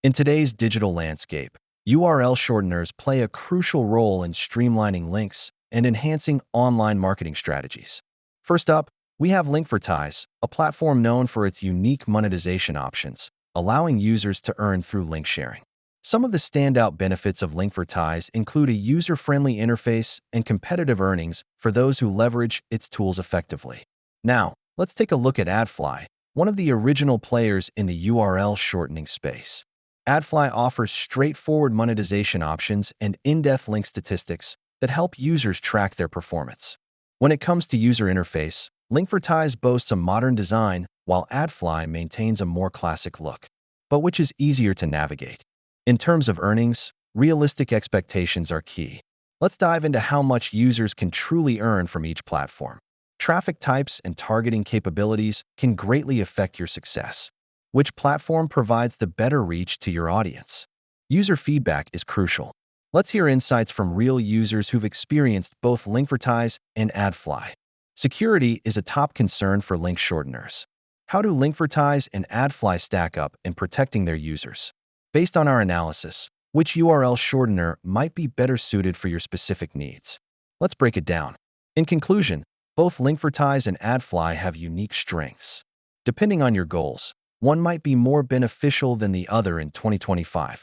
In today's digital landscape, URL shorteners play a crucial role in streamlining links and enhancing online marketing strategies. First up, we have Linkvertise, a platform known for its unique monetization options, allowing users to earn through link sharing. Some of the standout benefits of Linkvertise include a user-friendly interface and competitive earnings for those who leverage its tools effectively. Now, let's take a look at Adfly, one of the original players in the URL shortening space. Adfly offers straightforward monetization options and in-depth link statistics that help users track their performance. When it comes to user interface, Linkvertise boasts a modern design while Adfly maintains a more classic look. But which is easier to navigate? In terms of earnings, realistic expectations are key. Let's dive into how much users can truly earn from each platform. Traffic types and targeting capabilities can greatly affect your success. Which platform provides the better reach to your audience? User feedback is crucial. Let's hear insights from real users who've experienced both Linkvertise and Adfly. Security is a top concern for link shorteners. How do Linkvertise and Adfly stack up in protecting their users? Based on our analysis, which URL shortener might be better suited for your specific needs? Let's break it down. In conclusion, both Linkvertise and Adfly have unique strengths. Depending on your goals, one might be more beneficial than the other in 2025.